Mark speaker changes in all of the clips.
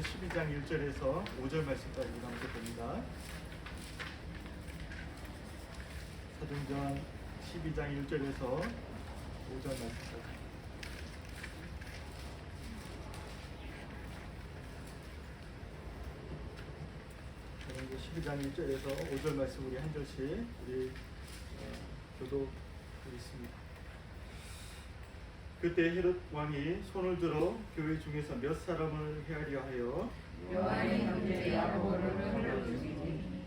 Speaker 1: 12장 1절에서 5절 말씀까지 나오게 됩니다. 사도행전 12장 1절에서 5절 말씀까지. 사도행전 12장 1절에서 5절 말씀 우리 한 절씩 우리 교독하겠습니다. 그때 헤롯 왕이 손을 들어 교회 중에서 몇 사람을 헤아려 하여
Speaker 2: 요한의 형제 야고보를 불러주시니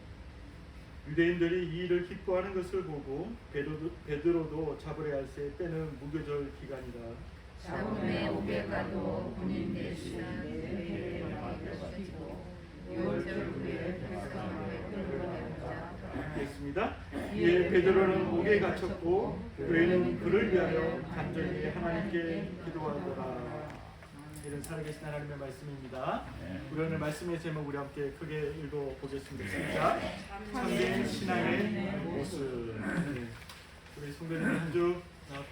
Speaker 1: 유대인들이 이 일을 기뻐하는 것을 보고 베드로도 잡으려 할새 때는 무교절 기간이라
Speaker 2: 잡음에 옥에 가도 군인 대신 내게 맡겨주시고 6월절 후에 백성에게 끌려가자.
Speaker 1: 읽겠습니다. 이에 베드로는 옥에 갇혔고 교회는 그를 위하여 간절히 하나님께 기도하더라. 이런 살아계신 하나님의 말씀입니다. 우리 오늘 말씀의 제목 우리 함께 크게 읽어보겠습니다. 시작. 참된 신앙의 모습. 우리 성도님 한 주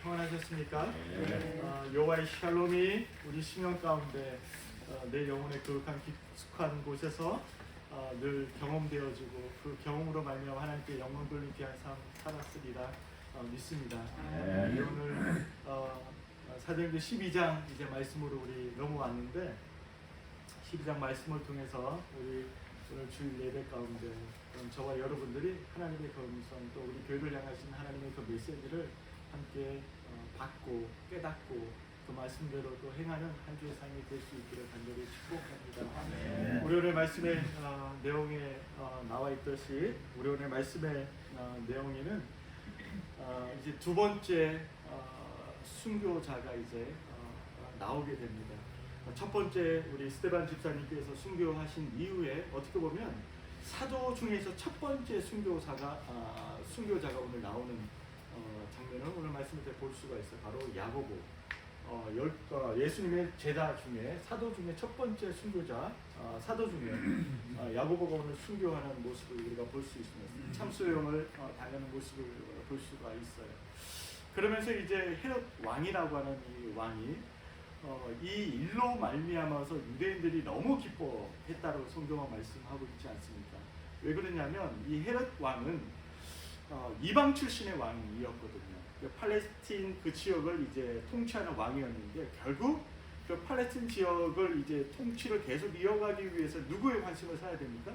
Speaker 1: 평안하셨습니까? 여호와의 샬롬이 우리 심령 가운데 내 영혼의 거룩한 깊숙한 곳에서 늘 경험되어지고 그 경험으로 말미암아 하나님께 영광 돌리기 위한 삶 살았으리라 믿습니다. 오늘 사도행전 12장 이제 말씀으로 우리 넘어왔는데 12장 말씀을 통해서 우리 오늘 주일 예배 가운데 저와 여러분들이 하나님의 그 음성 또 우리 교회를 향하신 하나님의 그 메시지를 함께 받고 깨닫고 그 말씀대로 또 행하는 한 주의 삶이 될 수 있기를 간절히 축복합니다. 우리 오늘 말씀의 내용에 나와 있듯이 우리 오늘 말씀의 내용에는 이제 두 번째 순교자가 이제 나오게 됩니다. 첫 번째 우리 스데반 집사님께서 순교하신 이후에 어떻게 보면 사도 중에서 첫 번째 순교자가 오늘 나오는 장면을 오늘 말씀을 볼 수가 있어요. 바로 야고보. 예수님의 제자 중에 사도 중에 첫 번째 순교자 사도 중에 야고보가 오늘 순교하는 모습을 우리가 볼 수 있습니다. 참수용을 당하는 모습을 볼 수가 있어요. 그러면서 이제 헤롯 왕이라고 하는 이 왕이 이 일로 말미암아서 유대인들이 너무 기뻐했다고 성경은 말씀하고 있지 않습니까? 왜 그러냐면 이 헤롯 왕은 이방 출신의 왕이었거든요. 팔레스틴 그 지역을 이제 통치하는 왕이었는데 결국 그 팔레스틴 지역을 이제 통치를 계속 이어가기 위해서 누구의 관심을 사야 됩니까?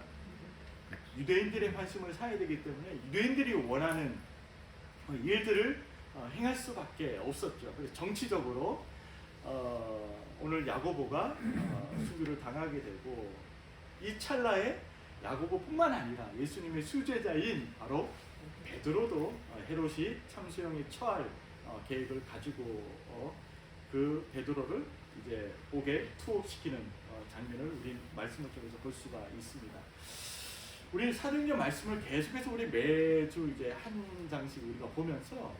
Speaker 1: 유대인들의 관심을 사야 되기 때문에 유대인들이 원하는 일들을 행할 수밖에 없었죠. 그래서 정치적으로 오늘 야고보가 순교를 당하게 되고 이 찰나에 야고보뿐만 아니라 예수님의 수제자인 바로 베드로도 헤롯이 참수형에 처할 계획을 가지고 그 베드로를 이제 옥에 투옥시키는 장면을 우리 말씀을 통해서 볼 수가 있습니다. 우리 사도행전 말씀을 계속해서 우리 매주 이제 한 장씩 우리가 보면서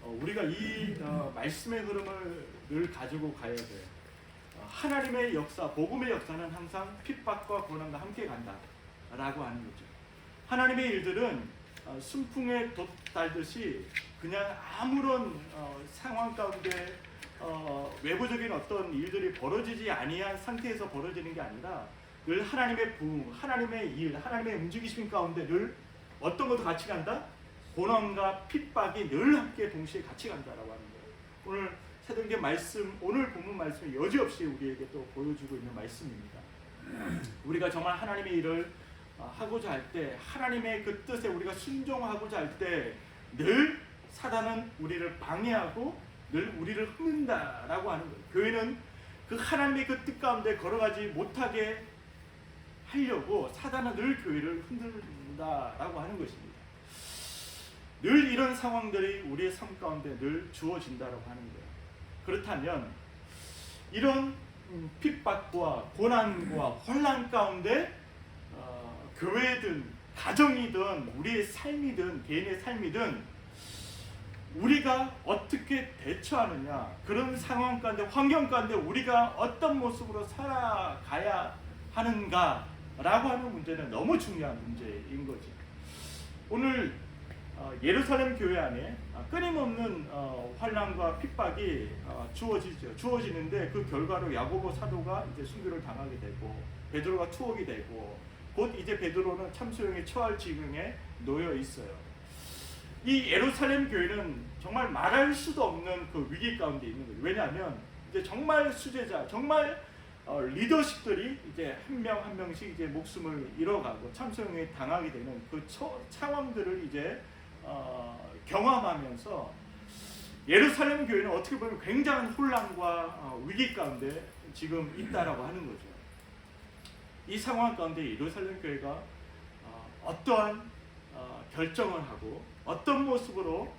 Speaker 1: 우리가 이 말씀의 흐름을 늘 가지고 가야 돼요. 하나님의 역사, 복음의 역사는 항상 핍박과 고난과 함께 간다라고 하는 거죠. 하나님의 일들은 순풍에 돛달듯이 그냥 아무런 상황 가운데 외부적인 어떤 일들이 벌어지지 아니한 상태에서 벌어지는 게 아니라 늘 하나님의 부흥, 하나님의 일, 하나님의 움직이심 가운데 늘 어떤 것도 같이 간다? 고난과 핍박이 늘 함께 동시에 같이 간다라고 하는 거예요. 오늘 사도행전 말씀, 오늘 본문 말씀이 여지없이 우리에게 또 보여주고 있는 말씀입니다. 우리가 정말 하나님의 일을 하고자 할 때, 하나님의 그 뜻에 우리가 순종하고자 할 때 늘 사단은 우리를 방해하고 늘 우리를 흠는다라고 하는 거예요. 교회는 그 하나님의 그 뜻 가운데 걸어가지 못하게 하려고 사단은 늘 교회를 흔든다라고 하는 것입니다. 늘 이런 상황들이 우리의 삶 가운데 늘 주어진다라고 하는 거예요. 그렇다면 이런 핍박과 고난과 혼란 가운데 교회든 가정이든 우리의 삶이든 개인의 삶이든 우리가 어떻게 대처하느냐, 그런 상황 가운데 환경 가운데 우리가 어떤 모습으로 살아가야 하는가라고 하는 문제는 너무 중요한 문제인 거죠. 오늘 예루살렘 교회 안에 끊임없는 환난과 핍박이 주어지는데 그 결과로 야고보 사도가 이제 순교를 당하게 되고 베드로가 투옥이 되고 곧 이제 베드로는 참수형에 처할 지경에 놓여 있어요. 이 예루살렘 교회는 정말 말할 수도 없는 그 위기 가운데 있는 거예요. 왜냐하면 이제 정말 수제자, 정말 리더십들이 이제 한 명 한 명씩 이제 목숨을 잃어가고 참수형에 당하게 되는 그 상황들을 이제 경험하면서 예루살렘 교회는 어떻게 보면 굉장한 혼란과 위기 가운데 지금 있다라고 하는 거죠. 이 상황 가운데 예루살렘 교회가 어떠한 결정을 하고 어떤 모습으로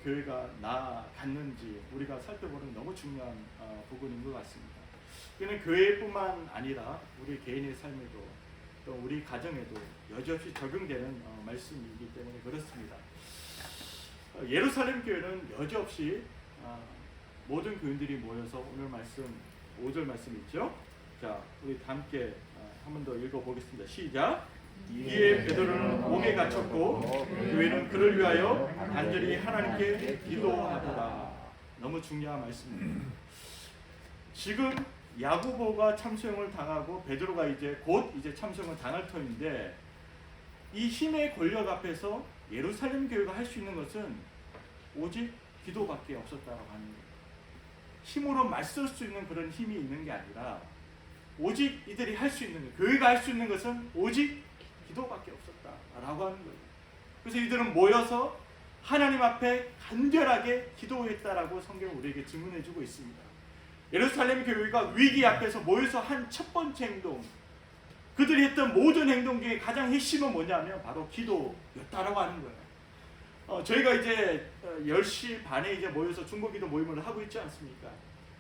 Speaker 1: 교회가 나아갔는지 우리가 살펴보는 너무 중요한 부분인 것 같습니다. 이는 교회뿐만 아니라 우리 개인의 삶에도 또 우리 가정에도 여지없이 적용되는 말씀이기 때문에 그렇습니다. 예루살렘 교회는 여지없이 모든 교인들이 모여서 오늘 말씀 5절 말씀 있죠. 자, 우리 다 함께 한 번 더 읽어보겠습니다. 시작. 이에 베드로는 옥에 갇혔고 교회는 그를 위하여 간절히 하나님께 기도하더라. 너무 중요한 말씀입니다. 지금 야고보가 참수형을 당하고 베드로가 곧 참수형을 당할 터인데 이 힘의 권력 앞에서 예루살렘 교회가 할 수 있는 것은 오직 기도밖에 없었다고 하는 거예요. 힘으로 맞설 수 있는 그런 힘이 있는 게 아니라 오직 이들이 할 수 있는 것, 교회가 할 수 있는 것은 오직 기도밖에 없었다라고 하는 거예요. 그래서 이들은 모여서 하나님 앞에 간절하게 기도했다라고 성경은 우리에게 증언해주고 있습니다. 예루살렘 교회가 위기 앞에서 모여서 한 첫 번째 행동, 그들이 했던 모든 행동 중에 가장 핵심은 뭐냐면 바로 기도였다라고 하는 거예요. 저희가 이제 10시 반에 이제 모여서 중보기도 모임을 하고 있지 않습니까?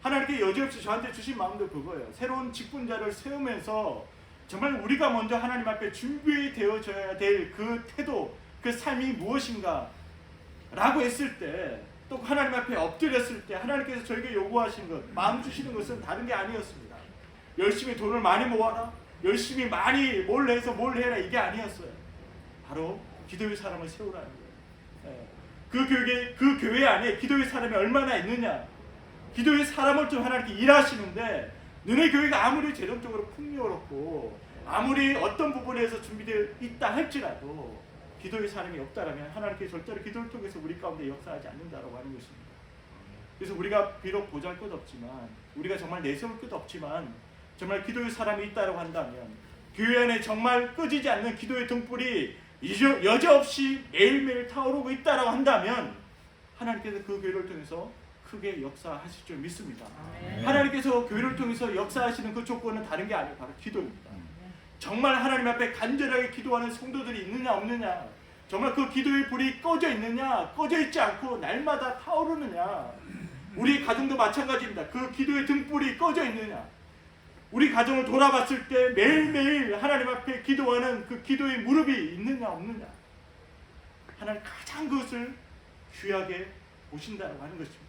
Speaker 1: 하나님께 여지없이 저한테 주신 마음도 그거예요. 새로운 직분자를 세우면서 정말 우리가 먼저 하나님 앞에 준비되어져야 될 그 태도, 그 삶이 무엇인가 라고 했을 때, 또 하나님 앞에 엎드렸을 때 하나님께서 저에게 요구하신 것, 마음 주시는 것은 다른 게 아니었습니다. 열심히 돈을 많이 모아라, 열심히 많이 뭘 해서 뭘 해라, 이게 아니었어요. 바로 기도의 사람을 세우라는 거예요. 그 교회 안에 기도의 사람이 얼마나 있느냐, 기도의 사람을 좀 하나님께 일하시는데, 너네 교회가 아무리 재정적으로 풍요롭고 아무리 어떤 부분에서 준비되어 있다 할지라도 기도의 사람이 없다라면 하나님께서 절대로 기도를 통해서 우리 가운데 역사하지 않는다라고 하는 것입니다. 그래서 우리가 비록 보잘것없지만, 우리가 정말 내세울 것 없지만 정말 기도의 사람이 있다라고 한다면, 교회 안에 정말 꺼지지 않는 기도의 등불이 여지없이 매일매일 타오르고 있다라고 한다면 하나님께서 그 교회를 통해서 크게 역사하실 줄 믿습니다. 하나님께서 교회를 통해서 역사하시는 그 조건은 다른 게 아니고 바로 기도입니다. 정말 하나님 앞에 간절하게 기도하는 성도들이 있느냐 없느냐, 정말 그 기도의 불이 꺼져 있느냐, 꺼져 있지 않고 날마다 타오르느냐, 우리 가정도 마찬가지입니다. 그 기도의 등불이 꺼져 있느냐, 우리 가정을 돌아봤을 때 매일매일 하나님 앞에 기도하는 그 기도의 무릎이 있느냐 없느냐, 하나님 가장 그것을 귀하게 보신다고 하는 것입니다.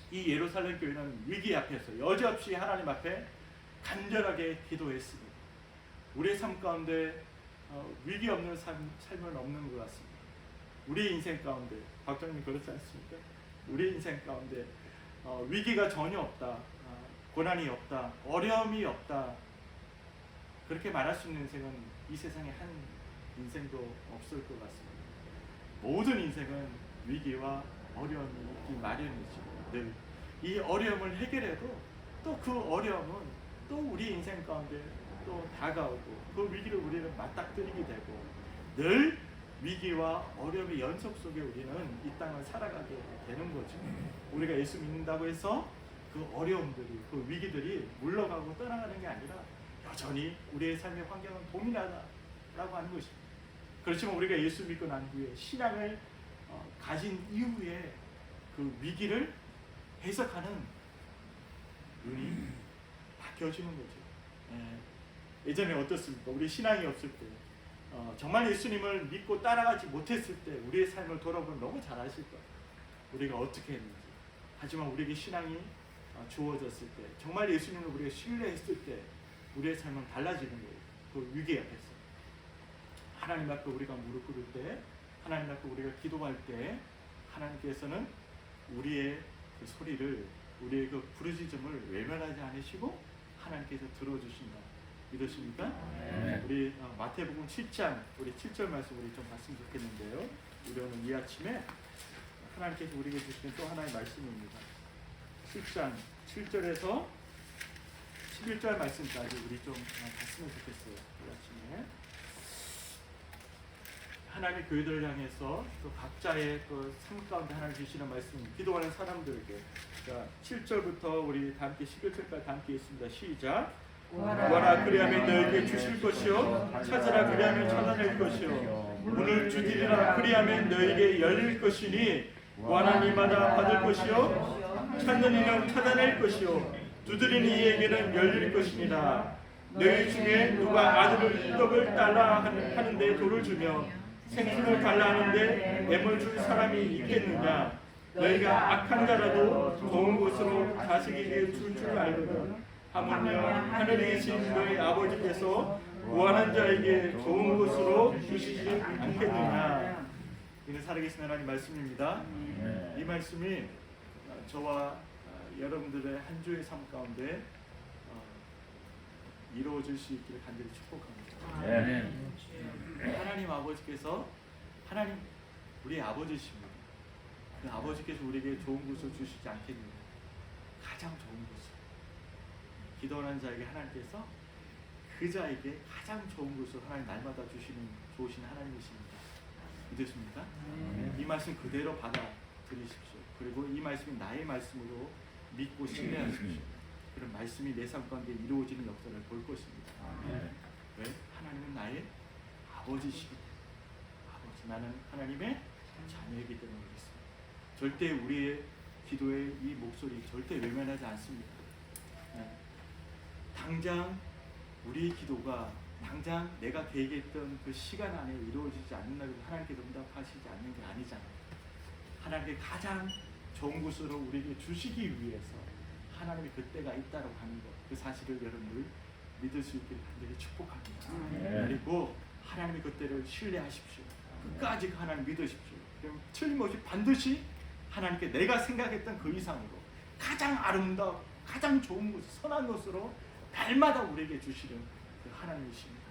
Speaker 1: 이 예루살렘 교회는 위기 앞에서 여지없이 하나님 앞에 간절하게 기도했습니다. 우리의 삶 가운데 위기 없는 삶은 없는 것 같습니다. 우리 인생 가운데, 박정님 그렇지 않습니까? 우리 인생 가운데 위기가 전혀 없다, 고난이 없다, 어려움이 없다, 그렇게 말할 수 있는 인생은 이 세상에 한 인생도 없을 것 같습니다. 모든 인생은 위기와 어려움이 있기 마련이죠. 늘 이 어려움을 해결해도 또 그 어려움은 또 우리 인생 가운데 또 다가오고 그 위기를 우리는 맞닥뜨리게 되고, 늘 위기와 어려움의 연속 속에 우리는 이 땅을 살아가게 되는 거죠. 우리가 예수 믿는다고 해서 그 어려움들이, 그 위기들이 물러가고 떠나가는 게 아니라 여전히 우리의 삶의 환경은 동일하다라고 하는 것입니다. 그렇지만 우리가 예수 믿고 난 후에 신앙을 가진 이후에 그 위기를 해석하는 눈이 바뀌어지는 거죠. 예전에 어떻습니까? 우리 신앙이 없을 때, 정말 예수님을 믿고 따라가지 못했을 때 우리의 삶을 돌아보면 너무 잘 아실 거예요. 우리가 어떻게 했는지. 하지만 우리에게 신앙이 주어졌을 때, 정말 예수님을 우리가 신뢰했을 때 우리의 삶은 달라지는 거예요. 그 위기 앞에서 하나님 앞에 우리가 무릎 꿇을 때 하나님 앞에 우리가 기도할 때 하나님께서는 우리의 그 소리를, 우리의 그 부르짖음을 외면하지 않으시고 하나님께서 들어주신다. 믿으십니까? 우리 마태복음 7장 우리 7절 말씀 우리 좀 봤으면 좋겠는데요. 우리 오늘 이 아침에 하나님께서 우리에게 주시는 또 하나의 말씀입니다. 7장 7절에서 11절 말씀까지 우리 좀 봤으면 좋겠어요. 이 아침에 하나님의 교회들을 향해서 또 각자의 그 삶 가운데 하나님 주시는 말씀, 기도하는 사람들에게. 자, 7절부터 우리 다 함께 11절까지 다 함께 읽습니다. 시작. 구하라 그리하면 너에게 주실 것이요, 찾으라 그리하면 찾아낼 것이요, 문을 두드리라 그리하면 너에게 열릴 것이니 구하는 이마다 받을 것이요, 찾는 이는 찾아낼 것이요, 두드리는 이에게는 열릴 것이니라. 너희 중에 누가 아들을 떡을 달라 하는데 돌을 주며 생선을 달라 하는데 뱀을 줄 사람이 있겠느냐? 너희가 악한 자라도 좋은 것으로 자식에게 줄 줄 알거든. 하물며 하늘에 계신 너희 아버지께서 구하는 자에게 좋은 것으로 주시지 않겠느냐? 이는 살아계신 하나님 말씀입니다. 이 말씀이 저와 여러분들의 한 주의 삶 가운데 이루어질 수 있기를 간절히 축복합니다. 하나님 아버지께서, 하나님 우리의 아버지십니다. 그 아버지께서 우리에게 좋은 것을 주시지 않겠느냐? 가장 좋은 것을 기도하는 자에게 하나님께서 그 자에게 가장 좋은 것을 하나님 날마다 주시는 좋으신 하나님이십니다. 믿으십니까? 이 말씀 그대로 받아들이십시오. 그리고 이 말씀이 나의 말씀으로 믿고 신뢰하십시오. 그런 말씀이 내 삶 가운데 이루어지는 역사를 볼 것입니다. 왜? 하나님은 나의 아버지시기 때문에. 아버지, 나는 하나님의 자녀이기 때문에 그렇습니다. 절대 우리의 기도의 이 목소리 절대 외면하지 않습니다. 당장 우리의 기도가 당장 내가 계획했던 그 시간 안에 이루어지지 않는다고 하나님께서 응답하시지 않는 게 아니잖아요. 하나님께 가장 좋은 것으로 우리에게 주시기 위해서 하나님의 그때가 있다고 하는 것, 그 사실을 여러분들 믿을 수 있기를 간절히 축복합니다. 그리고 하나님의 그때를 신뢰하십시오. 끝까지 하나님 믿으십시오. 그럼 틀림없이 반드시 하나님께 내가 생각했던 그 이상으로 가장 아름다운, 가장 좋은 것, 선한 것으로 날마다 우리에게 주시는 그 하나님이십니다.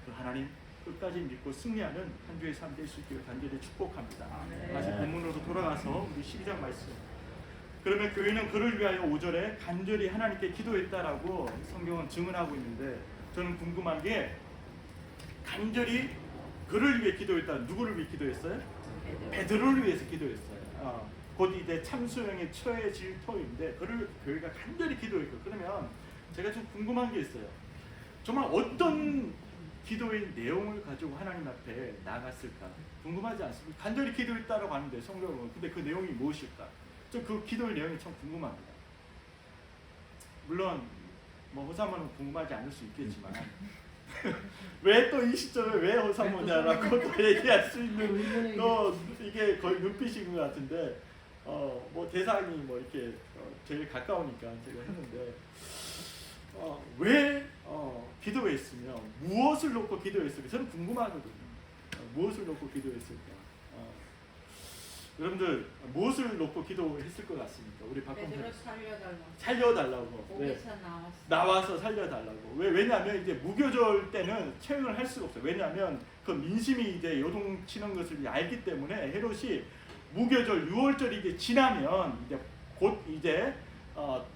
Speaker 1: 그 하나님 끝까지 믿고 승리하는 한 주의 삶 될 수 있기를 간절히 축복합니다. 다시 본문으로 돌아가서 우리 12장 말씀. 그러면 교회는 그를 위하여 5절에 간절히 하나님께 기도했다라고 성경은 증언하고 있는데, 저는 궁금한 게 간절히 그를 위해 기도했다. 누구를 위해 기도했어요? 베드로를 위해서 기도했어요. 곧 이제 참수형에 처해질 터인데 그를 교회가 간절히 기도했고, 그러면 제가 좀 궁금한 게 있어요. 정말 어떤 기도의 내용을 가지고 하나님 앞에 나갔을까 궁금하지 않습니까? 간절히 기도했다라고 하는데 성경은, 근데 그 내용이 무엇일까? 저 그 기도의 내용이 참 궁금합니다. 물론 뭐 호사모는 궁금하지 않을 수 있겠지만 왜 또 이 시점에 왜 호사모냐라고 또 얘기할 수 있는 또 이게 거의 눈빛인 것 같은데, 뭐 대상이 뭐 이렇게 제일 가까우니까 제가 했는데, 왜 기도했으며 무엇을 놓고 기도했을까? 저는 궁금하거든요. 무엇을 놓고 기도했을까? 여러분들 무엇을 놓고 기도했을 것 같습니까? 우리 박범선 살려달라고. 네. 나와서 살려달라고. 왜냐하면 이제 무교절 때는 처형을 할 수가 없어요. 왜냐하면 그 민심이 이제 요동치는 것을 알기 때문에 헤롯이 무교절 6월절이 이제 지나면 이제 곧 이제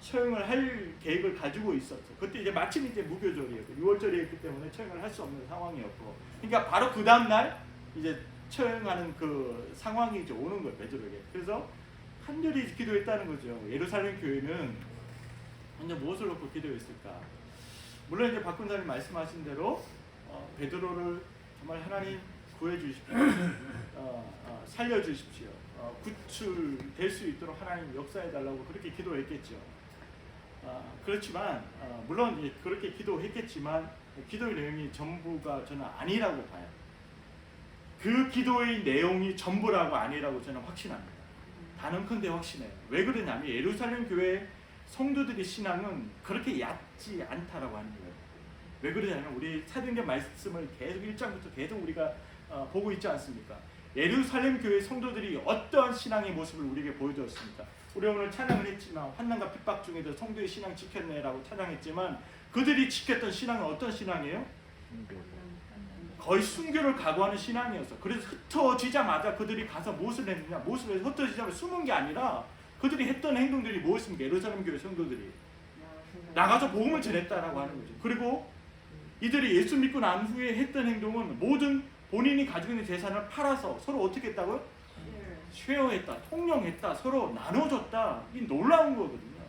Speaker 1: 처형을 할 계획을 가지고 있었죠. 그때 이제 마침 이제 무교절이었고 6월절이었기 때문에 처형을 할 수 없는 상황이었고, 그러니까 바로 그 다음 날 이제 처형하는 그 상황이 이제 오는 거예요, 베드로에게. 그래서 간절히 기도했다는 거죠. 예루살렘 교회는 이제 무엇을 놓고 기도했을까? 물론 이제 박군자님 말씀하신 대로 베드로를 정말 하나님 구해주십시오, 살려주십시오, 구출될 수 있도록 하나님 역사해달라고 그렇게 기도했겠죠. 그렇지만 물론 이제 그렇게 기도했겠지만 기도의 내용이 전부가 저는 아니라고 봐요. 그 기도의 내용이 전부라고 아니라고 저는 확신합니다. 단언컨대 확신해요. 왜 그러냐면 예루살렘 교회 성도들의 신앙은 그렇게 얕지 않다라고 하는 거예요. 왜 그러냐면 우리 사도행전 말씀을 계속 1장부터 계속 우리가 보고 있지 않습니까? 예루살렘 교회 성도들이 어떠한 신앙의 모습을 우리에게 보여주었습니까? 우리 오늘 찬양을 했지만 환난과 핍박 중에도 성도의 신앙 지켰네라고 찬양했지만 그들이 지켰던 신앙은 어떤 신앙이에요? 거의 순교를 각오하는 신앙이었어. 그래서 흩어지자마자 그들이 가서 무엇을 했느냐? 무엇을 흩어지자마자 숨은 게 아니라 그들이 했던 행동들이 무엇입니까? 예루살렘 교회 성도들이 나가서 복음을 전했다라고 하는 거죠. 그리고 이들이 예수 믿고 난 후에 했던 행동은 모든 본인이 가지고 있는 재산을 팔아서 서로 어떻게 했다고요? 쉐어했다, 통용했다, 서로 나눠줬다. 이 놀라운 거거든요.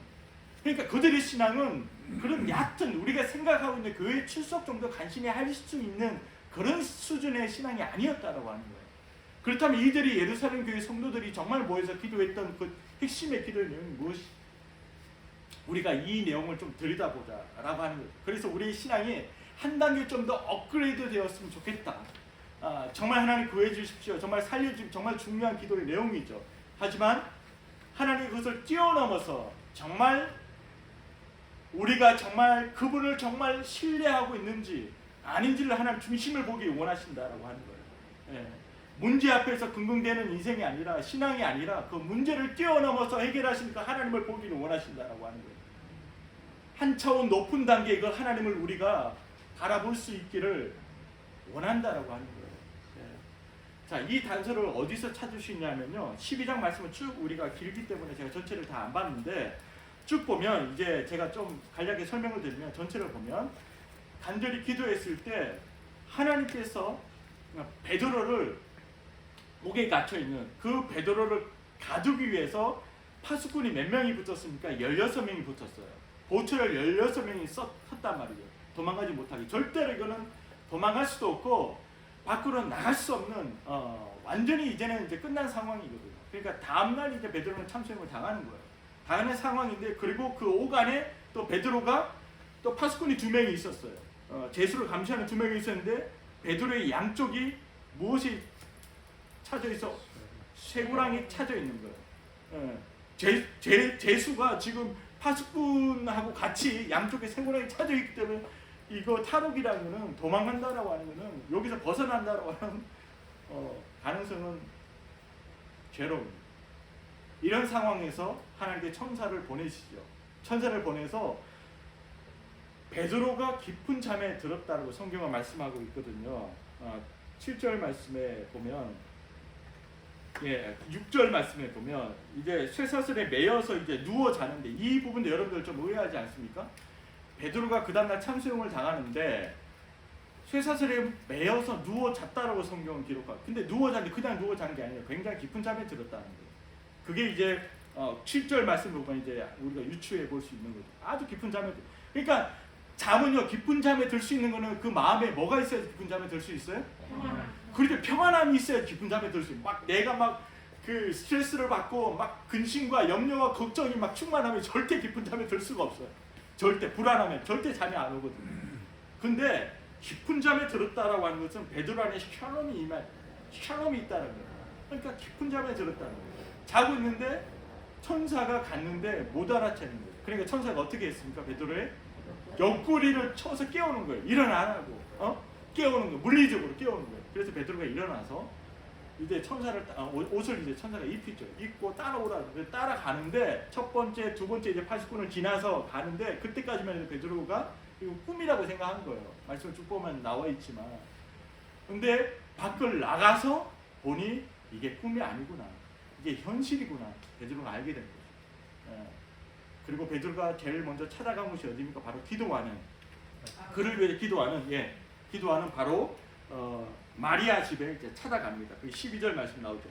Speaker 1: 그러니까 그들의 신앙은 그런 얕은 우리가 생각하고 있는 교회 출석 정도 간신히 할 수 있는 그런 수준의 신앙이 아니었다라고 하는 거예요. 그렇다면 이들이 예루살렘 교회 성도들이 정말 모여서 기도했던 그 핵심의 기도의 내용이 무엇이? 우리가 이 내용을 좀 들여다보자라고 하는 거예요. 그래서 우리의 신앙이 한 단계 좀 더 업그레이드 되었으면 좋겠다. 정말 하나님 구해 주십시오. 정말 살려주십시오. 정말 중요한 기도의 내용이죠. 하지만 하나님 그것을 뛰어넘어서 정말 우리가 정말 그분을 정말 신뢰하고 있는지 아닌지를 하나님 중심을 보기 원하신다라고 하는 거예요. 예. 문제 앞에서 긍긍대는 인생이 아니라 신앙이 아니라 그 문제를 뛰어넘어서 해결하시니까 하나님을 보기를 원하신다라고 하는 거예요. 한 차원 높은 단계 이걸 하나님을 우리가 바라볼 수 있기를 원한다라고 하는 거예요. 예. 자, 이 단서를 어디서 찾을 수 있냐면요. 12장 말씀은 쭉 우리가 길기 때문에 제가 전체를 다 안 봤는데 쭉 보면 이제 제가 좀 간략하게 설명을 드리면 전체를 보면 간절히 기도했을 때 하나님께서 베드로를 목에 갇혀 있는 그 베드로를 가두기 위해서 파수꾼이 몇 명이 붙었습니까? 16명이 붙었어요. 보초를 16명이 섰단 말이에요. 도망가지 못하게. 절대로 이거는 도망갈 수도 없고 밖으로 나갈 수 없는 완전히 이제는 이제 끝난 상황이거든요. 그러니까 다음날 이제 베드로는 참수형을 당하는 거예요. 당하는 상황인데 그리고 그 오간에 또 베드로가 또 파수꾼이 2명이 있었어요. 제수를 감시하는 2명이 있었는데 베드로의 양쪽이 무엇이 차져 있어? 쇠고랑이 차져 있는 거예요. 제수가 지금 파수꾼하고 같이 양쪽에 쇠고랑이 차져 있기 때문에 이거 탈옥이라는 거는 도망간다라고 하는 거는 여기서 벗어난다라고 하는 가능성은 제로입니다. 이런 상황에서 하나님께 천사를 보내시죠. 천사를 보내서 베드로가 깊은 잠에 들었다고 성경은 말씀하고 있거든요. 7절 말씀에 보면 6절 말씀에 보면 이제 쇠사슬에 매여서 이제 누워 자는데 이 부분도 여러분들 좀 의아하지 않습니까? 베드로가 그 다음날 참수형을 당하는데 쇠사슬에 매여서 누워 잤다라고 성경은 기록하고 근데 누워 잤는데 그냥 누워 잔 게 아니에요. 굉장히 깊은 잠에 들었다는 거예요. 그게 이제 7절 말씀을 보면 이제 우리가 유추해 볼 수 있는 거죠. 아주 깊은 잠에 그러니까 잠은요 깊은 잠에 들 수 있는 거는 그 마음에 뭐가 있어야 깊은 잠에 들 수 있어요? 그렇게 평안함이 있어야 깊은 잠에 들 수 있어요. 막 내가 막 그 스트레스를 받고 막 근심과 염려와 걱정이 막 충만하면 절대 깊은 잠에 들 수가 없어요. 절대 불안하면 절대 잠이 안 오거든요. 근데 깊은 잠에 들었다라고 하는 것은 베드로 안에 샬롬이 있다는 거예요. 그러니까 깊은 잠에 들었다는 거예요. 자고 있는데 천사가 갔는데 못 알아채는 거예요. 그러니까 천사가 어떻게 했습니까? 베드로의 옆구리를 쳐서 깨우는 거예요. 일어나라고. 깨우는 거예요. 물리적으로 깨우는 거예요. 그래서 베드로가 일어나서 이제 천사를 옷을 이제 천사가 입히죠. 입고 따라오라. 따라가는데 첫 번째, 두 번째 이제 80군을 지나서 가는데 그때까지만 해도 베드로가 이거 꿈이라고 생각한 거예요. 말씀을 쭉 보면 나와 있지만. 근데 밖을 나가서 보니 이게 꿈이 아니구나. 이게 현실이구나. 베드로가 알게 된 거죠. 그리고 베드로가 제일 먼저 찾아간 곳이 어디입니까? 바로 기도하는 그를 위해 기도하는 바로 마리아 집에 이제 찾아갑니다. 그 12절 말씀 나오죠.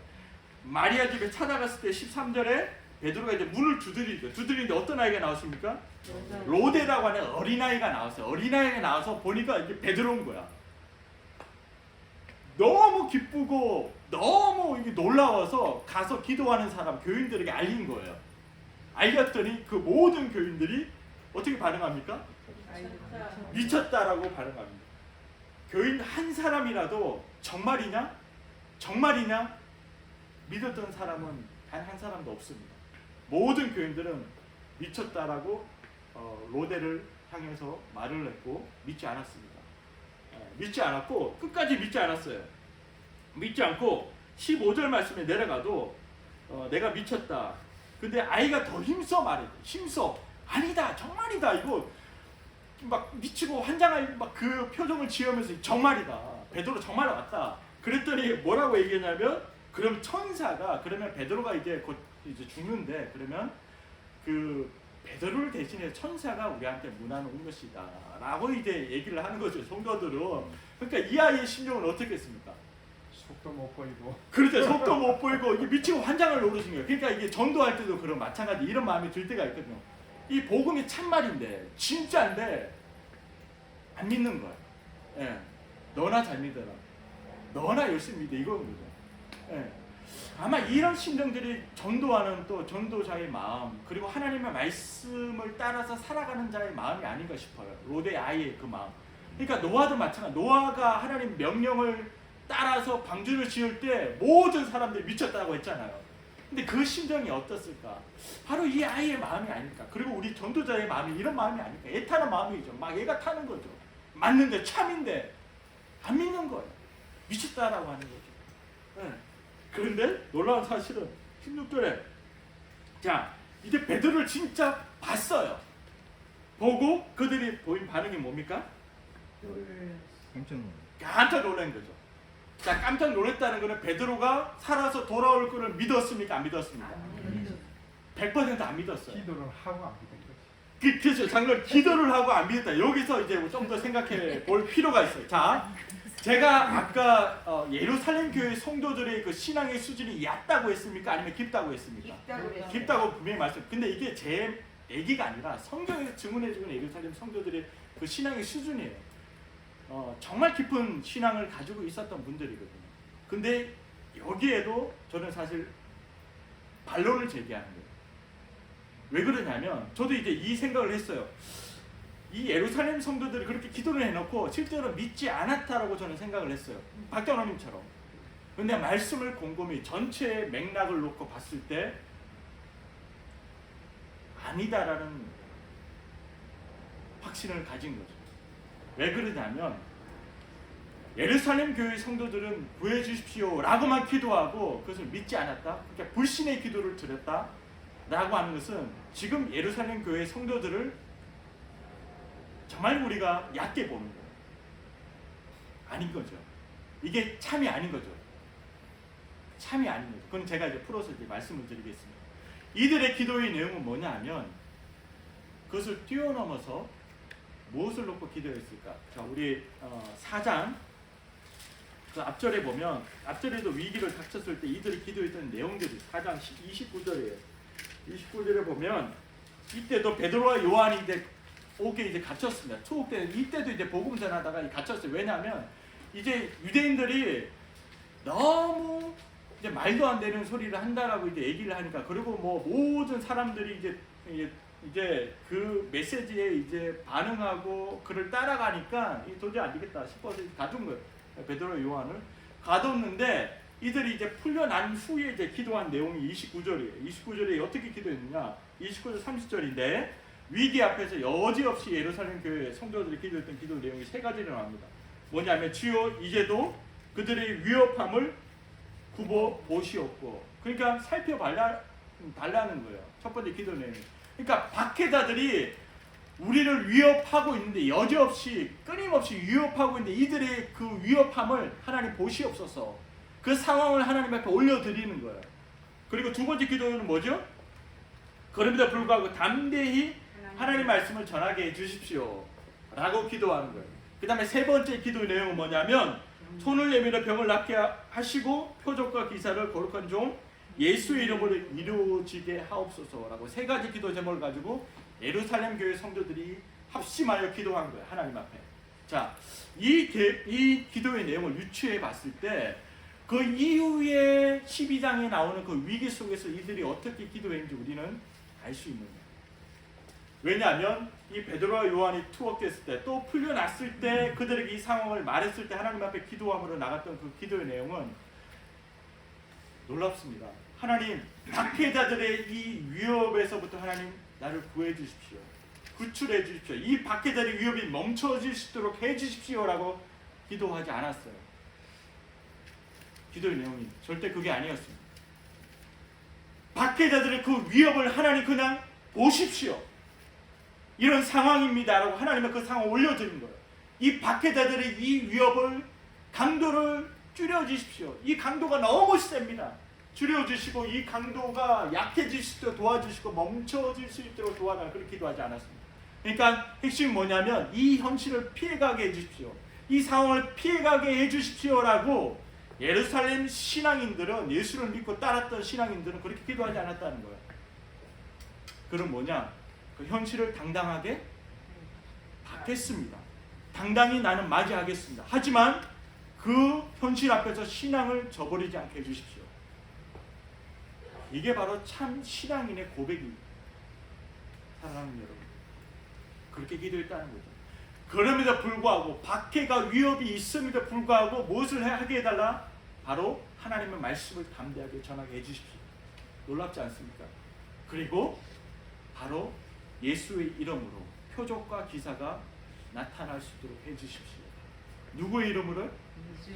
Speaker 1: 마리아 집에 찾아갔을 때 13절에 베드로가 이제 문을 두드리는데 어떤 아이가 나왔습니까? 로데라고 하는 어린아이가 나왔어요. 어린아이가 나와서 보니까 이게 베드로인 거야. 너무 기쁘고 너무 이게 놀라워서 가서 기도하는 사람 교인들에게 알린 거예요. 알렸더니 그 모든 교인들이 어떻게 반응합니까? 미쳤다라고 반응합니다. 교인 한 사람이라도 정말이냐 믿었던 사람은 단 한 사람도 없습니다. 모든 교인들은 미쳤다라고 로데를 향해서 말을 했고 믿지 않았습니다. 믿지 않았고 끝까지 믿지 않았어요. 믿지 않고 15절 말씀에 내려가도 내가 미쳤다. 근데 아이가 더 힘써 말해. 힘써. 아니다. 정말이다. 이거 막 미치고 환장할 막 그 표정을 지으면서 정말이다. 베드로 정말 왔다. 그랬더니 뭐라고 얘기했냐면 그럼 천사가 그러면 베드로가 이제 곧 이제 죽는데 그러면 그 베드로를 대신해 천사가 우리한테 문안 온 것이다라고 이제 얘기를 하는 거죠. 성도들은. 그러니까 이 아이의 심정은 어떻겠습니까?
Speaker 3: 속도 못 보이고.
Speaker 1: 그렇죠. 속도 못 보이고 이게 미치고 환장을 노리신 거예요. 그러니까 이게 전도할 때도 그런 마찬가지 이런 마음이 들 때가 있거든요. 이 복음이 참말인데 진짜인데 안 믿는 거야. 예. 너나 잘 믿어라. 너나 열심히 믿어 이거는 거죠. 예. 아마 이런 심정들이 전도하는 또 전도자의 마음 그리고 하나님의 말씀을 따라서 살아가는 자의 마음이 아닌가 싶어요. 롯의 아이의 그 마음. 그러니까 노아도 마찬가지. 노아가 하나님 명령을 따라서 방주를 지을 때 모든 사람들이 미쳤다고 했잖아요. 근데 그 심정이 어떻을까? 바로 이 아이의 마음이 아닐까? 그리고 우리 전도자의 마음이 이런 마음이 아닐까? 애타는 마음이죠. 막 애가 타는 거죠. 맞는데 참인데 안 믿는 거예요. 미쳤다라고 하는 거죠. 네. 그런데 놀라운 사실은 16절에 자 이제 베드로를 진짜 봤어요. 보고 그들이 보인 반응이 뭡니까? 깜짝 놀란 거죠. 자 깜짝 놀랐다는 것은 베드로가 살아서 돌아올 것을 믿었습니까? 안 믿었습니까? 100% 안 믿었어요.
Speaker 3: 기도를 하고 안 믿은 거지.
Speaker 1: 그렇죠. 장로님 기도를 하고 안 믿었다. 여기서 이제 좀 더 생각해 볼 필요가 있어요. 자, 제가 아까 예루살렘 교회 성도들의 그 신앙의 수준이 얕다고 했습니까? 아니면 깊다고 했습니까? 깊다고 분명히 말씀. 근데 이게 제 얘기가 아니라 성경에서 증언해주는 예루살렘 성도들의 그 신앙의 수준이에요. 정말 깊은 신앙을 가지고 있었던 분들이거든요. 근데 여기에도 저는 사실 반론을 제기하는 거예요. 왜 그러냐면 저도 이제 이 생각을 했어요. 이 예루살렘 성도들이 그렇게 기도를 해놓고 실제로 믿지 않았다라고 저는 생각을 했어요. 박경호님처럼. 근데 말씀을 곰곰이 전체의 맥락을 놓고 봤을 때 아니다라는 확신을 가진 거죠. 왜 그러냐면 예루살렘 교회 성도들은 구해 주십시오 라고만 기도하고 그것을 믿지 않았다. 그러니까 불신의 기도를 드렸다 라고 하는 것은 지금 예루살렘 교회 성도들을 정말 우리가 얕게 보는 거예요. 아닌 거죠. 이게 참이 아닌 거죠. 참이 아닌 거죠. 그건 제가 이제 풀어서 이제 말씀을 드리겠습니다. 이들의 기도의 내용은 뭐냐 하면 그것을 뛰어넘어서 무엇을 놓고 기도했을까? 자, 우리 4장 그 앞절에 보면 앞절에도 위기를 닥쳤을 때 이들이 기도했던 내용들이 4장 29절이에요. 29절에 보면 이때도 베드로와 요한이 이제 옥에 이제 갇혔습니다. 초옥 때는 이때도 이제 복음 전하다가 갇혔어요. 왜냐하면 이제 유대인들이 너무 이제 말도 안 되는 소리를 한다라고 이제 얘기를 하니까 그리고 뭐 모든 사람들이 이제 그 메시지에 이제 반응하고 그를 따라가니까 도저히 안 되겠다 싶어서 가둔 거예요. 베드로 요한을 가뒀는데 이들이 이제 풀려난 후에 이제 기도한 내용이 29절이에요. 29절에 어떻게 기도했느냐? 29절 30절인데 위기 앞에서 여지없이 예루살렘 교회 성도들이 기도했던 기도 내용이 세 가지로 나옵니다. 뭐냐면 주여 이제도 그들의 위협함을 굽어 보시옵고 그러니까 살펴달라는 거예요. 첫 번째 기도 내용. 그러니까 박해자들이 우리를 위협하고 있는데 여지없이 끊임없이 위협하고 있는데 이들의 그 위협함을 하나님 보시옵소서. 그 상황을 하나님 앞에 올려드리는 거예요. 그리고 두 번째 기도는 뭐죠? 그럼에도 불구하고 담대히 하나님 말씀을 전하게 해주십시오 라고 기도하는 거예요. 그 다음에 세 번째 기도 내용은 뭐냐면 손을 내밀어 병을 낫게 하시고 표적과 기사를 거룩한 종 예수의 이름으로 이루어지게 하옵소서라고 세 가지 기도 제목을 가지고 예루살렘 교회 성도들이 합심하여 기도한 거예요. 하나님 앞에. 자, 이 기도의 내용을 유추해 봤을 때 그 이후에 12장에 나오는 그 위기 속에서 이들이 어떻게 기도했는지 우리는 알 수 있는 거예요. 왜냐하면 이 베드로와 요한이 투옥됐을 때 또 풀려났을 때 그들에게 이 상황을 말했을 때 하나님 앞에 기도함으로 나갔던 그 기도의 내용은 놀랍습니다. 하나님 박해자들의 이 위협에서부터 하나님 나를 구해 주십시오. 구출해 주십시오. 이 박해자들의 위협이 멈춰질 수 있도록 해 주십시오라고 기도하지 않았어요. 기도의 내용이 절대 그게 아니었습니다. 박해자들의 그 위협을 하나님 그냥 보십시오. 이런 상황입니다라고 하나님의 그 상황을 올려드린 거예요. 이 박해자들의 이 위협을 강도를 줄여주십시오. 이 강도가 너무 셉니다. 줄여주시고 이 강도가 약해질 수 있도록 도와주시고 멈춰질 수 있도록 도와달라 그렇게 기도하지 않았습니다. 그러니까 핵심이 뭐냐면 이 현실을 피해가게 해주십시오. 이 상황을 피해가게 해주십시오라고 예루살렘 신앙인들은 예수를 믿고 따랐던 신앙인들은 그렇게 기도하지 않았다는 거예요. 그럼 뭐냐? 그 현실을 당당하게 받겠습니다. 당당히 나는 맞이하겠습니다. 하지만 그 현실 앞에서 신앙을 저버리지 않게 해주십시오. 이게 바로 참 신앙인의 고백입니다. 사랑하는 여러분, 그렇게 기도했다는 거죠. 그럼에도 불구하고 박해가 위협이 있음에도 불구하고 무엇을 하게 해달라? 바로 하나님의 말씀을 담대하게 전하게 해주십시오. 놀랍지 않습니까? 그리고 바로 예수의 이름으로 표적과 기사가 나타날 수 있도록 해주십시오. 누구의 이름으로?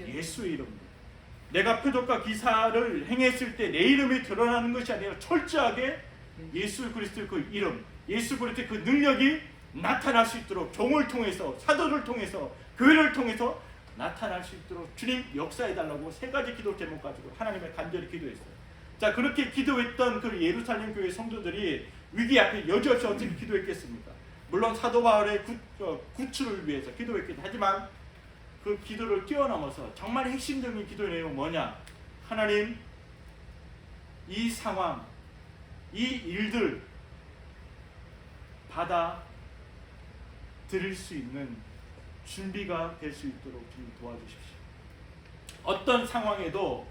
Speaker 1: 예수의 이름으로. 내가 표적과 기사를 행했을 때 내 이름이 드러나는 것이 아니라 철저하게 예수 그리스도의 그 이름, 예수 그리스도의 그 능력이 나타날 수 있도록 종을 통해서, 사도를 통해서, 교회를 통해서 나타날 수 있도록 주님 역사해달라고 세 가지 기도 제목 가지고 하나님의 간절히 기도했어요. 자, 그렇게 기도했던 그 예루살렘 교회 성도들이 위기 앞에 여지없이 어떻게 기도했겠습니까? 물론 사도 바울의 구출을 위해서 기도했긴 하지만 그 기도를 뛰어넘어서 정말 핵심적인 기도의 내용은 뭐냐? 하나님, 이 상황, 이 일들 받아 드릴 수 있는 준비가 될 수 있도록 좀 도와주십시오. 어떤 상황에도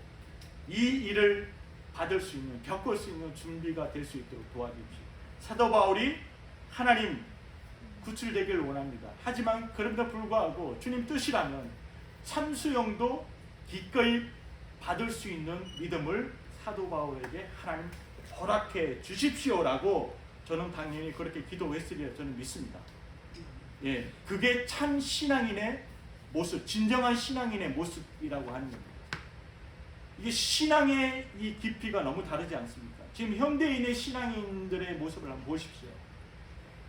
Speaker 1: 이 일을 받을 수 있는, 겪을 수 있는 준비가 될 수 있도록 도와주십시오. 사도 바울이 하나님 구출되기를 원합니다. 하지만 그럼에도 불구하고 주님 뜻이라면 참수형도 기꺼이 받을 수 있는 믿음을 사도 바울에게 하나님 허락해 주십시오라고 저는 당연히 그렇게 기도했으리라 저는 믿습니다. 예, 그게 참 신앙인의 모습, 진정한 신앙인의 모습이라고 하는 겁니다. 이게 신앙의 이 깊이가 너무 다르지 않습니까? 지금 현대인의 신앙인들의 모습을 한번 보십시오.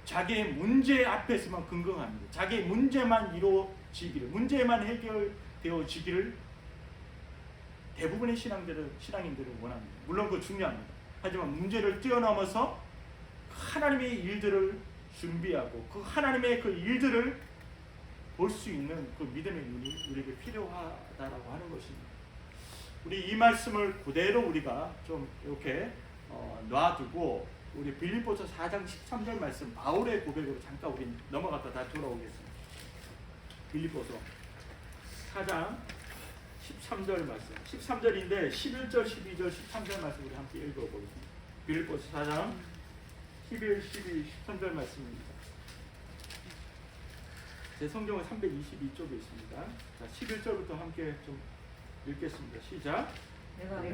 Speaker 1: 자기의 문제 앞에서만 긍긍합니다. 자기의 문제만 이루어지기를, 문제만 해결되어지기를 대부분의 신앙인들은 원합니다. 물론 그거 중요합니다. 하지만 문제를 뛰어넘어서 하나님의 일들을 준비하고 그 하나님의 그 일들을 볼 수 있는 그 믿음의 눈이 우리에게 필요하다라고 하는 것입니다. 우리 이 말씀을 그대로 우리가 좀 이렇게 놔두고 우리 빌립보서 4장 13절 말씀 바울의 고백으로 잠깐 우리 넘어갔다 다 돌아오겠습니다. 빌립보서 4장 13절 말씀, 13절인데 11절, 12절, 13절 말씀 우리 함께 읽어보겠습니다. 빌립보서 4장 11, 12, 13절 말씀입니다. 제 성경은 322쪽에 있습니다. 자, 11절부터 함께 좀 읽겠습니다. 시작.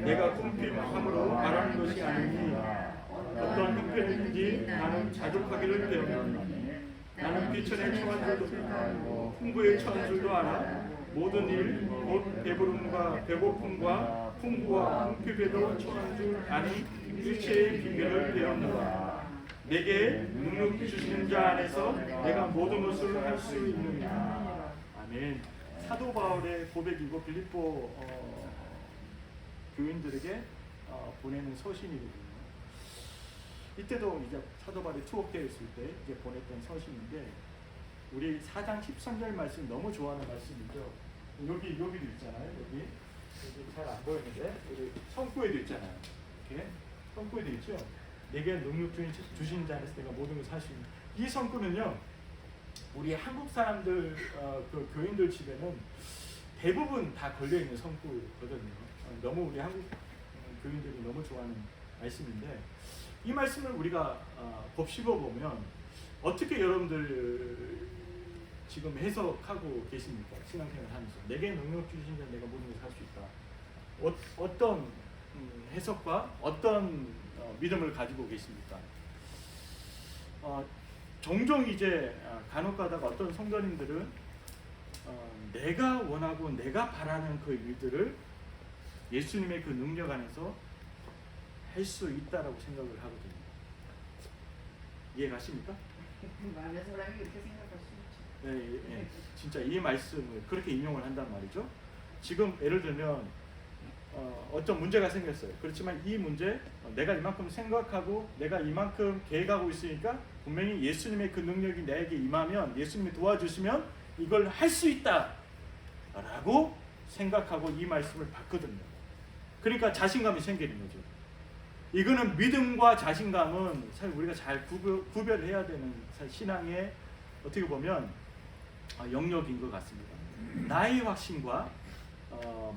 Speaker 1: 내가 궁핍함으로 말하는 것이 아니니 어떤 형편이든지 나는 자족하기를 배웠노니 나는 비천에 처한 줄도 알고 풍부에 처한 줄도 알아 모든 일 곧 배부름과 배고픔과 풍부와 궁핍에도 처한 줄 아니 일체의 비결을 배웠노라. 내게 능력 주시는 자 안에서 내가 모든 것을 할 수 있느니라. 아멘. 사도 바울의 고백이고 빌립보 교인들에게 보내는 서신이거든요. 이때도 이제 사도 바울이 투옥되어 있을 때 이제 보냈던 서신인데 우리 4장 13절 말씀 너무 좋아하는 말씀이죠. 여기도 있잖아요. 여기 잘 안 보이는데 우리 성구에도 있잖아요. 이렇게 성구에도 있죠. 내게 능력 주신 자 안에서 내가 모든 것을 할 수 있는 이 성구는요. 우리 한국 사람들 그 교인들 집에는 대부분 다 걸려 있는 성구거든요. 너무 우리 한국 교인들이 너무 좋아하는 말씀인데 이 말씀을 우리가 곱씹어 보면 어떻게 여러분들 지금 해석하고 계십니까? 신앙생활 하면서 내게 능력 주신 자 내가 모든 것을 할 수 있다. 어떤 해석과 어떤 믿음을 가지고 계십니까? 종종 이제 간혹가다가 어떤 성도님들은 내가 원하고 내가 바라는 그 일들을 예수님의 그 능력 안에서 할 수 있다라고 생각을 하거든요. 이해 가십니까?
Speaker 2: 많은 사람이 그렇게 생각할 수 있죠.
Speaker 1: 네, 진짜 이 말씀을 그렇게 인용을 한단 말이죠. 지금 예를 들면 어떤 문제가 생겼어요. 그렇지만 이 문제 내가 이만큼 생각하고 내가 이만큼 계획하고 있으니까 분명히 예수님의 그 능력이 나에게 임하면, 예수님이 도와주시면 이걸 할 수 있다 라고 생각하고 이 말씀을 받거든요. 그러니까 자신감이 생기는 거죠. 이거는 믿음과 자신감은 사실 우리가 잘 구별해야 되는 신앙의 어떻게 보면 영역인 것 같습니다. 나의 확신과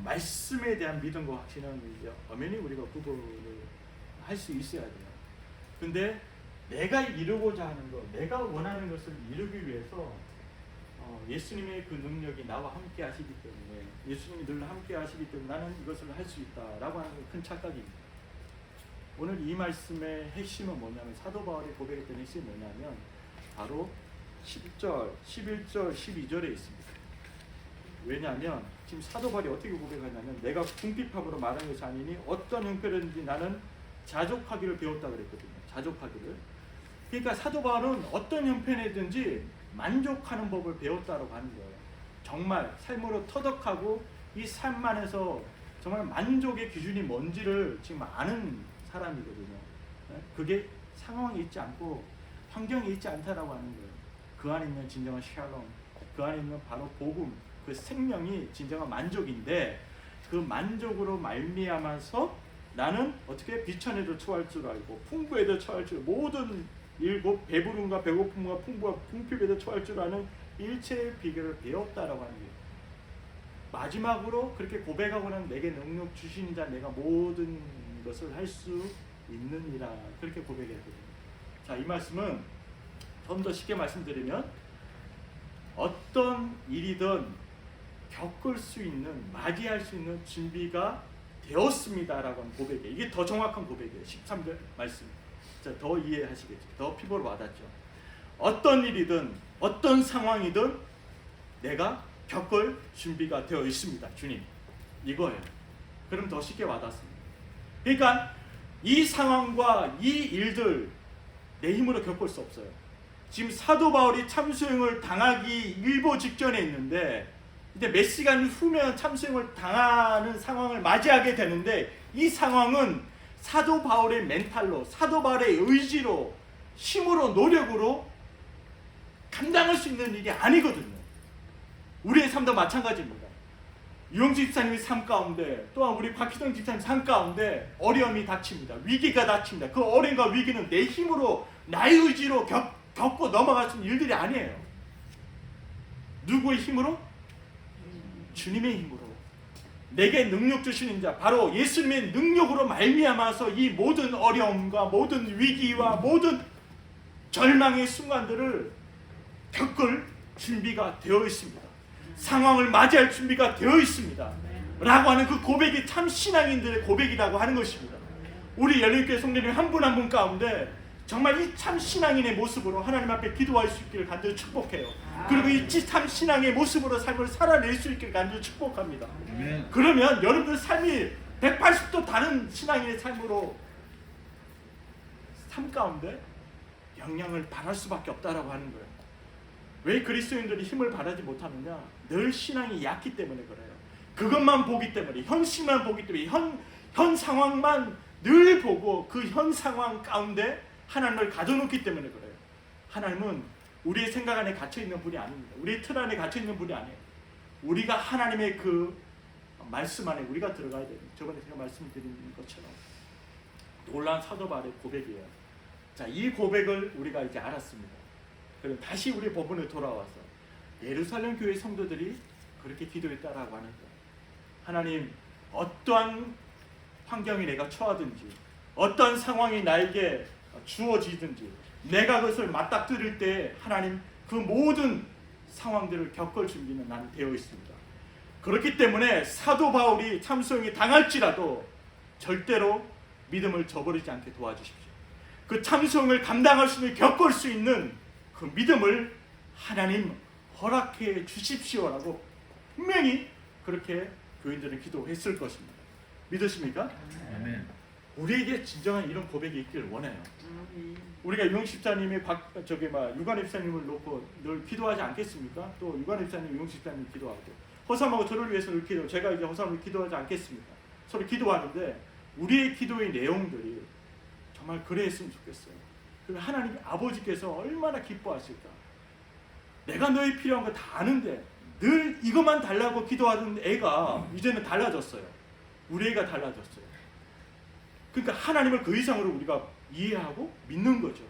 Speaker 1: 말씀에 대한 믿음과 확신은 이제 엄연히 우리가 구분을 할 수 있어야 돼요. 근데 내가 이루고자 하는 것, 내가 원하는 것을 이루기 위해서 예수님의 그 능력이 나와 함께 하시기 때문에, 예수님이 늘 함께 하시기 때문에 나는 이것을 할 수 있다라고 하는 큰 착각입니다. 오늘 이 말씀의 핵심은 뭐냐면, 사도 바울이 고백했던 핵심이 뭐냐면 바로 10절, 11절, 12절에 있습니다. 왜냐하면 지금 사도 바울이 어떻게 고백하냐면, 내가 궁핍함으로 말하는 것이 아니니 어떤 형편이든지 나는 자족하기를 배웠다 그랬거든요. 자족하기를. 그러니까 사도 바울은 어떤 형편이든지 만족하는 법을 배웠다라고 하는 거예요. 정말 삶으로 터득하고 이 삶 안에서 정말 만족의 기준이 뭔지를 지금 아는 사람이거든요. 그게 상황이 있지 않고 환경이 있지 않다라고 하는 거예요. 그 안에 있는 진정한 샬롬, 그 안에 있는 바로 복음, 그 생명이 진정한 만족인데, 그 만족으로 말미암아서 나는 어떻게 비천에도 처할 줄 알고 풍부에도 처할 줄, 모든 일곱 배부름과 배고픔과 풍부와 궁핍에도 처할 줄 아는 일체의 비결을 배웠다라고 하는 거예요. 마지막으로 그렇게 고백하고는 내게 능력 주신 자 내가 모든 것을 할 수 있느니라, 그렇게 고백했거든요. 자, 이 말씀은 좀 더 쉽게 말씀드리면, 어떤 일이든 겪을 수 있는, 맞이할 수 있는 준비가 되었습니다라고 하는 고백이에요. 이게 더 정확한 고백이에요. 13절 말씀. 자, 더 이해하시겠죠. 더 피부로 와닿죠. 어떤 일이든 어떤 상황이든 내가 겪을 준비가 되어 있습니다. 주님, 이거예요. 그럼 더 쉽게 와닿습니다. 그러니까 이 상황과 이 일들 내 힘으로 겪을 수 없어요. 지금 사도 바울이 참수형을 당하기 일보 직전에 있는데, 이제 몇 시간 후면 참수형을 당하는 상황을 맞이하게 되는데, 이 상황은 사도 바울의 멘탈로, 사도 바울의 의지로, 힘으로, 노력으로 감당할 수 있는 일이 아니거든요. 우리의 삶도 마찬가지입니다. 유영주 집사님의 삶 가운데, 또한 우리 곽희동 집사님 삶 가운데 어려움이 닥칩니다. 위기가 닥칩니다. 그 어려움과 위기는 내 힘으로, 나의 의지로 겪고 넘어갈 수 있는 일들이 아니에요. 누구의 힘으로? 주님의 힘으로. 내게 능력 주시는 자, 바로 예수님의 능력으로 말미암아서 이 모든 어려움과 모든 위기와 모든 절망의 순간들을 겪을 준비가 되어 있습니다. 상황을 맞이할 준비가 되어 있습니다 라고 하는 그 고백이 참 신앙인들의 고백이라고 하는 것입니다. 우리 열린교회 성도님 한 분 한 분 가운데 정말 이 참 신앙인의 모습으로 하나님 앞에 기도할 수 있기를 간절히 축복해요. 그리고 이 참 신앙의 모습으로 삶을 살아낼 수 있기를 간절히 축복합니다. 그러면 여러분들 삶이 180도 다른 신앙인의 삶으로, 삶 가운데 영향을 발할 수밖에 없다라고 하는 거예요. 왜 그리스도인들이 힘을 발하지 못하느냐? 늘 신앙이 얕기 때문에 그래요. 그것만 보기 때문에, 현실만 보기 때문에, 현 상황만 늘 보고 그 현 상황 가운데 하나님을 가둬놓기 때문에 그래요. 하나님은 우리의 생각 안에 갇혀있는 분이 아닙니다. 우리의 틀 안에 갇혀있는 분이 아니에요. 우리가 하나님의 그 말씀 안에 우리가 들어가야 됩니다. 저번에 제가 말씀드린 것처럼 놀라운 사도 바울의 고백이에요. 자, 이 고백을 우리가 이제 알았습니다. 그럼 다시 우리 본문에 돌아와서 예루살렘 교회 성도들이 그렇게 기도했다라고 하는 거예요. 하나님, 어떠한 환경이 내가 처하든지, 어떤 상황이 나에게 주어지든지, 내가 그것을 맞닥뜨릴 때 하나님 그 모든 상황들을 겪을 준비는 나는 되어 있습니다. 그렇기 때문에 사도 바울이 참수형이 당할지라도 절대로 믿음을 저버리지 않게 도와주십시오. 그 참수형을 감당할 수 있는, 겪을 수 있는 그 믿음을 하나님 허락해 주십시오라고 분명히 그렇게 교인들은 기도했을 것입니다. 믿으십니까?
Speaker 4: 아멘.
Speaker 1: 우리에게 진정한 이런 고백이 있기를 원해요. 우리가 유영십사님의 유관 집사님을 놓고 늘 기도하지 않겠습니까? 또 유관 집사님, 유영십사님 기도하고 허삼하고 저를 위해서 늘 기도. 제가 이제 허삼을 기도하지 않겠습니까? 서로 기도하는데 우리의 기도의 내용들이 정말 그랬으면 좋겠어요. 그럼 하나님 아버지께서 얼마나 기뻐하실까? 내가 너희 필요한 거 다 아는데 늘 이것만 달라고 기도하던 애가 이제는 달라졌어요. 우리 애가 달라졌어요. 그러니까 하나님을 그 이상으로 우리가 이해하고 믿는 거죠.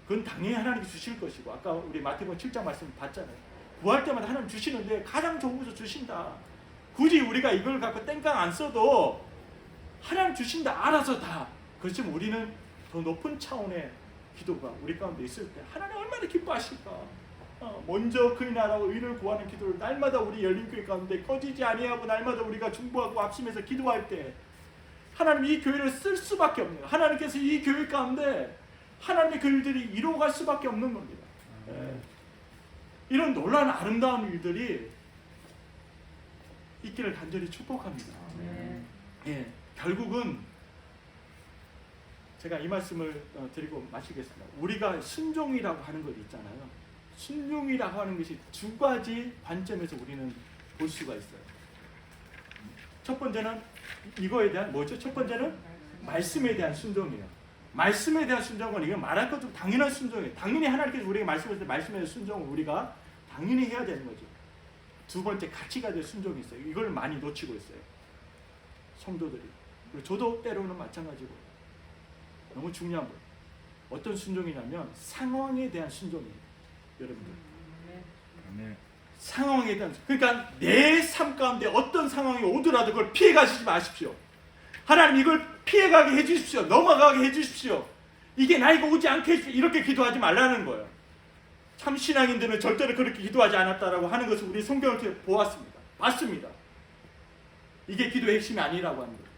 Speaker 1: 그건 당연히 하나님이 주실 것이고 아까 우리 마태복음 7장 말씀 봤잖아요. 구할 때마다 하나님 주시는데 가장 좋은 것을 주신다. 굳이 우리가 이걸 갖고 땡깡 안 써도 하나님 주신다. 알아서 다. 그렇지만 우리는 더 높은 차원의 기도가 우리 가운데 있을 때 하나님 얼마나 기뻐하실까. 먼저 그의 나라와 의를 구하는 기도를 날마다 우리 열린교회 가운데 꺼지지 아니하고 날마다 우리가 중보하고 앞심에서 기도할 때 하나님 이 교회를 쓸 수밖에 없네요. 하나님께서 이 교회 가운데 하나님의 그 일들이 이루어갈 수밖에 없는 겁니다. 이런 놀라운 아름다운 일들이 있기를 간절히 축복합니다. 결국은 제가 이 말씀을 드리고 마치겠습니다. 우리가 순종이라고 하는 것 있잖아요. 순종이라고 하는 것이 두 가지 관점에서 우리는 볼 수가 있어요. 첫 번째는 이거에 대한 뭐죠? 첫 번째는 말씀에 대한 순종이에요. 말씀에 대한 순종은 이건 말할 것도 당연한 순종이에요. 당연히 하나님께서 우리에게 말씀하실 때 말씀에 대한 순종을 우리가 당연히 해야 되는 거죠. 두 번째 가치가 될 순종이 있어요. 이걸 많이 놓치고 있어요. 성도들이. 그리고 저도 때로는 마찬가지고 너무 중요한 거예요. 어떤 순종이냐면 상황에 대한 순종이에요. 여러분들.
Speaker 4: 아멘.
Speaker 1: 상황에 대한 그러니까 내 삶 가운데 어떤 상황이 오더라도 그걸 피해가시지 마십시오. 하나님 이걸 피해가게 해주십시오. 넘어가게 해주십시오. 이게 나에게 오지 않게 해주십시오. 이렇게 기도하지 말라는 거예요. 참 신앙인들은 절대로 그렇게 기도하지 않았다라고 하는 것을 우리 성경을 통해 보았습니다. 봤습니다. 이게 기도의 핵심이 아니라고 하는 거예요.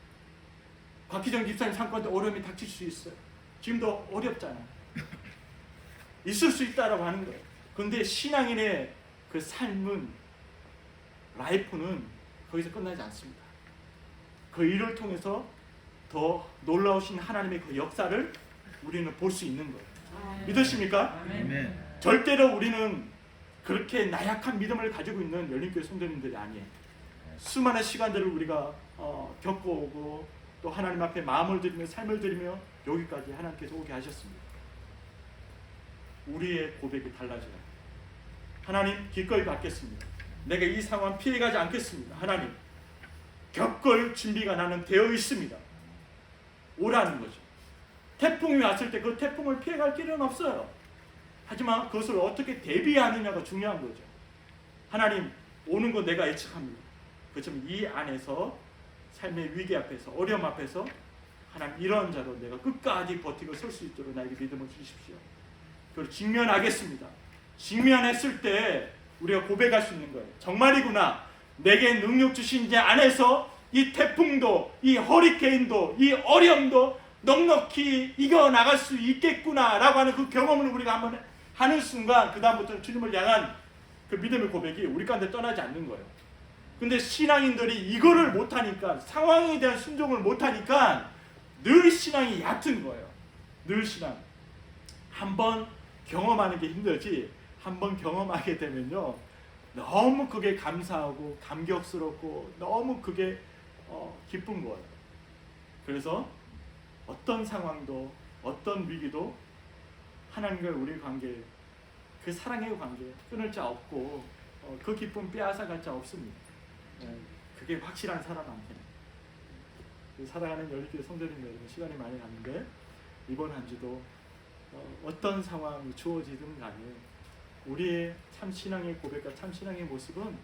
Speaker 1: 곽희정 집사님 삶 가운데 어려움이 닥칠 수 있어요. 지금도 어렵잖아요. 있을 수 있다라고 하는 거예요. 그런데 신앙인의 그 삶은 라이프는 거기서 끝나지 않습니다. 그 일을 통해서 더 놀라우신 하나님의 그 역사를 우리는 볼 수 있는 거예요. 믿으십니까?
Speaker 4: 아멘.
Speaker 1: 절대로 우리는 그렇게 나약한 믿음을 가지고 있는 열린교회 성도님들이 아니에요. 수많은 시간들을 우리가 겪어오고 또 하나님 앞에 마음을 드리며 삶을 드리며 여기까지 하나님께서 오게 하셨습니다. 우리의 고백이 달라져요. 하나님 기꺼이 받겠습니다. 내가 이 상황 피해가지 않겠습니다. 하나님 겪을 준비가 나는 되어 있습니다. 오라는 거죠. 태풍이 왔을 때 그 태풍을 피해갈 길은 없어요. 하지만 그것을 어떻게 대비하느냐가 중요한 거죠. 하나님 오는 거 내가 예측합니다. 그렇지만 이 안에서 삶의 위기 앞에서 어려움 앞에서 하나님 이런 자로 내가 끝까지 버티고 설 수 있도록 나에게 믿음을 주십시오. 그걸 직면하겠습니다. 직면했을 때 우리가 고백할 수 있는 거예요. 정말이구나. 내게 능력 주신 자 안에서 이 태풍도 이 허리케인도 이 어려움도 넉넉히 이겨나갈 수 있겠구나 라고 하는 그 경험을 우리가 한번 하는 순간 그 다음부터는 주님을 향한 그 믿음의 고백이 우리 가운데 떠나지 않는 거예요. 근데 신앙인들이 이거를 못하니까 상황에 대한 순종을 못하니까 늘 신앙이 얕은 거예요. 늘 신앙. 한번 경험하는 게 힘들지 한번 경험하게 되면요 너무 그게 감사하고 감격스럽고 너무 그게 기쁜 거예요. 그래서 어떤 상황도 어떤 위기도 하나님과 우리의 관계 그 사랑의 관계 끊을 자 없고 그 기쁨 빼앗아갈 자 없습니다. 그게 확실한 사람한테는. 사랑하는 열린교회 성도님 여러분 시간이 많이 갔는데 이번 한 주도 어떤 상황이 주어지든 간에 우리의 참 신앙의 고백과 참 신앙의 모습은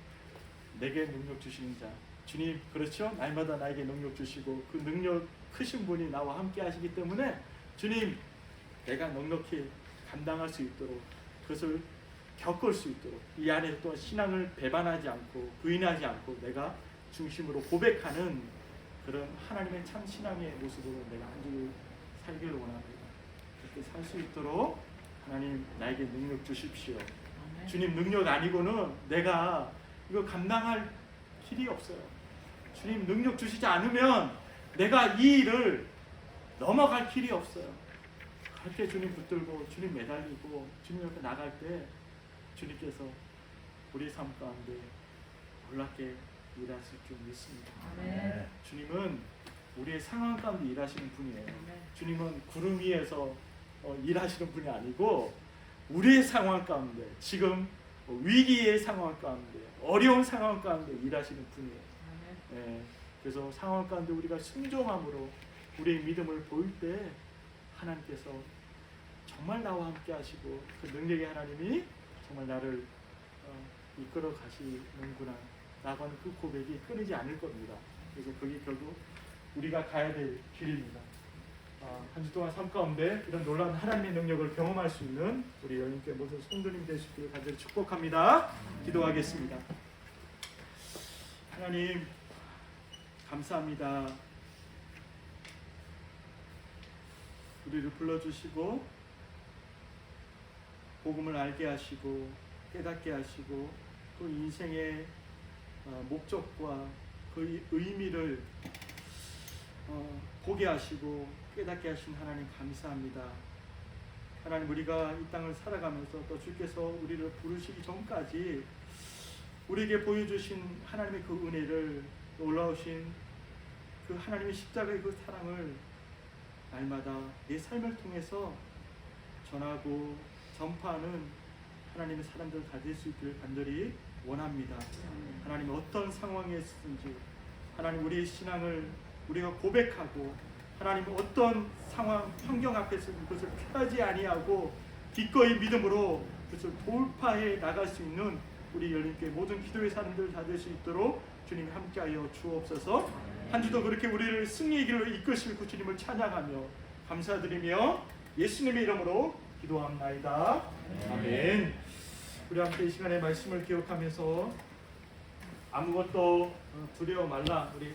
Speaker 1: 내게 능력 주시는 자 주님 그렇죠? 날마다 나에게 능력 주시고 그 능력 크신 분이 나와 함께 하시기 때문에 주님 내가 넉넉히 감당할 수 있도록 그것을 겪을 수 있도록 이 안에 또 신앙을 배반하지 않고 부인하지 않고 내가 중심으로 고백하는 그런 하나님의 참 신앙의 모습으로 내가 한 주 살기를 원합니다. 그렇게 살 수 있도록 하나님 나에게 능력 주십시오. 주님 능력 아니고는 내가 이거 감당할 길이 없어요. 주님 능력 주시지 않으면 내가 이 일을 넘어갈 길이 없어요. 그렇게 주님 붙들고 주님 매달리고 주님 옆에 나갈 때 주님께서 우리 삶 가운데 놀랍게 일하실 줄 믿습니다.
Speaker 2: 아멘.
Speaker 1: 주님은 우리의 상황 가운데 일하시는 분이에요.
Speaker 2: 아멘.
Speaker 1: 주님은 구름 위에서 일하시는 분이 아니고 우리의 상황 가운데 지금 위기의 상황 가운데 어려운 상황 가운데 일하시는 분이에요.
Speaker 2: 아멘.
Speaker 1: 그래서 상황 가운데 우리가 순종함으로 우리의 믿음을 보일 때 하나님께서 정말 나와 함께 하시고 그 능력의 하나님이 정말 나를 이끌어 가시는구나 라고 하는 그 고백이 끊이지 않을 겁니다. 그래서 그게 결국 우리가 가야 될 길입니다. 한 주 동안 삶 가운데 이런 놀라운 하나님의 능력을 경험할 수 있는 우리 여인께 모든 성도님 되시기를 간절히 축복합니다. 기도하겠습니다. 하나님 감사합니다. 우리를 불러주시고 복음을 알게 하시고 깨닫게 하시고 또 인생의 목적과 그 의미를 보게 하시고 깨닫게 하신 하나님 감사합니다. 하나님 우리가 이 땅을 살아가면서 또 주께서 우리를 부르시기 전까지 우리에게 보여주신 하나님의 그 은혜를 놀라우신 그 하나님의 십자가의 그 사랑을 날마다 내 삶을 통해서 전하고 전파하는 하나님의 사람들 다 될 수 있기를 간절히 원합니다. 하나님 어떤 상황에 있든지 하나님 우리의 신앙을 우리가 고백하고 하나님 어떤 상황 환경 앞에서 그것을 피하지 아니하고 기꺼이 믿음으로 그것을 돌파해 나갈 수 있는 우리 열린교회 모든 기도의 사람들 다 될 수 있도록 주님이 함께하여 주옵소서. 한 주도 그렇게 우리를 승리의 길로 이끄시고 주님을 찬양하며 감사드리며 예수님의 이름으로 기도합나이다. 아멘. 우리 함께 이 시간에 말씀을 기억하면서 아무것도 두려워 말라. 우리